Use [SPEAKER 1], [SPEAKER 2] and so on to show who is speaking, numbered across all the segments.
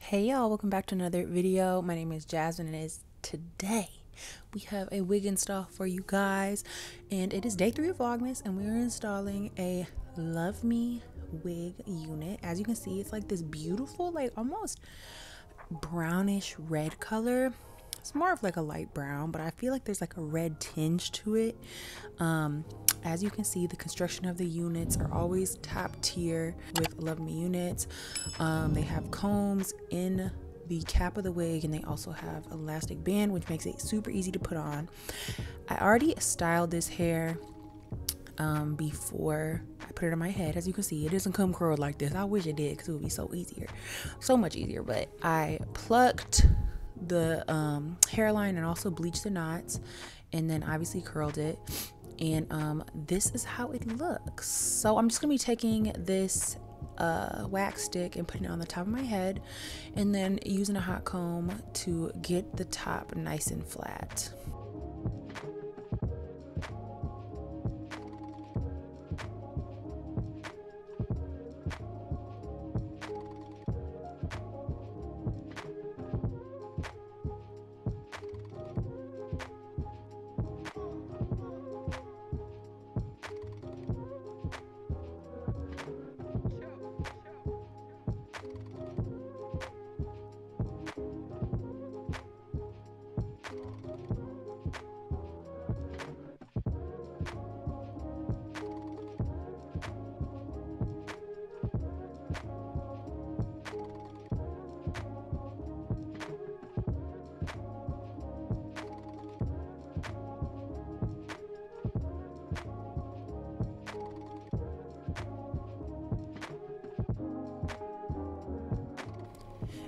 [SPEAKER 1] Hey y'all, welcome back to another video. My name is Jasmine and today we have a wig install for you guys, and it is day 3 of Vlogmas and we are installing a Love Me wig unit. As you can see, it's like this beautiful, like almost brownish red color. It's more of like a light brown, but I feel like there's like a red tinge to it. As you can see, the construction of the units are always top tier with Love Me units. They have combs in the cap of the wig, and they also have elastic band, which makes it super easy to put on. I already styled this hair before I put it on my head. As you can see, it doesn't come curled like this. I wish it did, because it would be so much easier. But I plucked the hairline and also bleached the knots, and then obviously curled it. And this is how it looks. So I'm just gonna be taking this wax stick and putting it on the top of my head, and then using a hot comb to get the top nice and flat.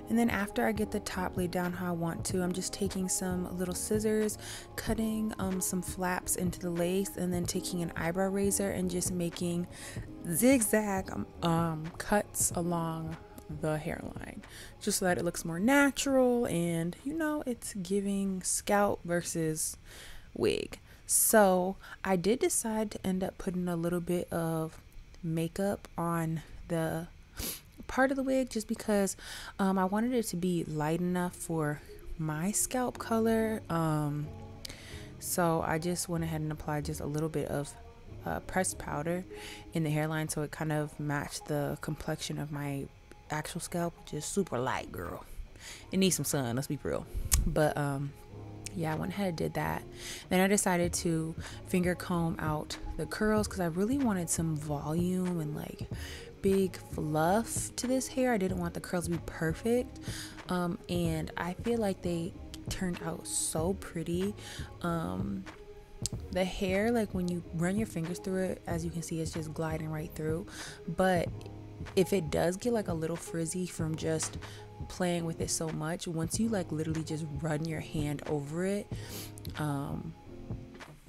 [SPEAKER 1] And then after I get the top laid down how I want to, I'm just taking some little scissors, cutting some flaps into the lace, and then taking an eyebrow razor and just making zigzag cuts along the hairline, just so that it looks more natural and, you know, it's giving scalp versus wig. So I did decide to end up putting a little bit of makeup on the part of the wig, just because I wanted it to be light enough for my scalp color. So I just went ahead and applied just a little bit of pressed powder in the hairline, so it kind of matched the complexion of my actual scalp, which is super light, girl. It needs some sun, let's be real. But yeah, I went ahead and did that. Then I decided to finger comb out the curls, because I really wanted some volume and like big fluff to this hair. I didn't want the curls to be perfect, and I feel like they turned out so pretty. The hair, like when you run your fingers through it, as you can see, it's just gliding right through. But if it does get like a little frizzy from just playing with it so much, once you like literally just run your hand over it,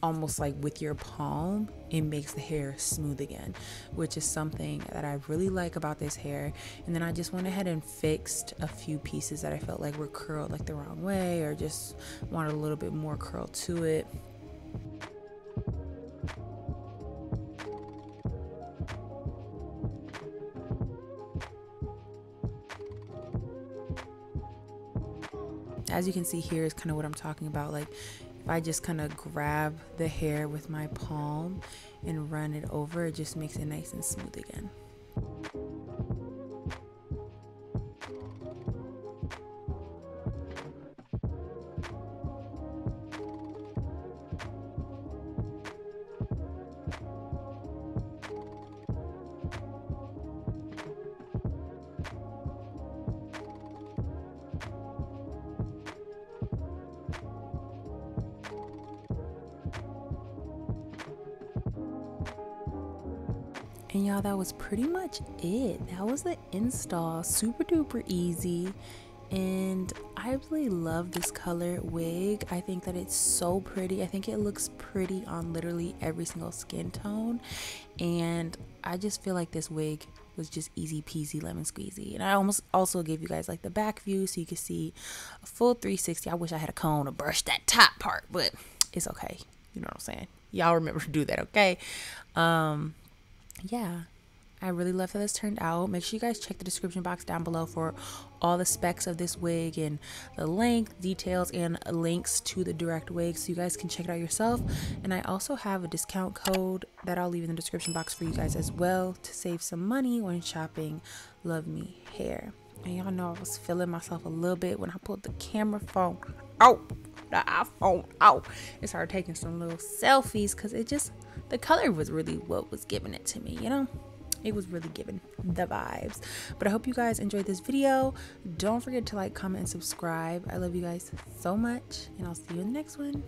[SPEAKER 1] almost like with your palm, it makes the hair smooth again, which is something that I really like about this hair. And then I just went ahead and fixed a few pieces that I felt like were curled like the wrong way, or just wanted a little bit more curl to it. As you can see here is kind of what I'm talking about. Like if I just kind of grab the hair with my palm and run it over, it just makes it nice and smooth again. And y'all, that was pretty much it. That was the install. Super duper easy. And I really love this color wig. I think that it's so pretty. I think it looks pretty on literally every single skin tone. And I just feel like this wig was just easy peasy lemon squeezy. And I almost also gave you guys like the back view so you can see a full 360. I wish I had a comb to brush that top part, but it's okay. You know what I'm saying? Y'all remember to do that, okay? Yeah, I really love how this turned out. Make sure you guys check the description box down below for all the specs of this wig and the length, details, and links to the direct wig so you guys can check it out yourself. And I also have a discount code that I'll leave in the description box for you guys as well to save some money when shopping Love Me Hair. And y'all know I was feeling myself a little bit when I pulled the camera phone out, the iPhone out, and started taking some little selfies because the color was really what was giving it to me, you know? It was really giving the vibes. But I hope you guys enjoyed this video. Don't forget to like, comment, and subscribe. I love you guys so much, and I'll see you in the next one.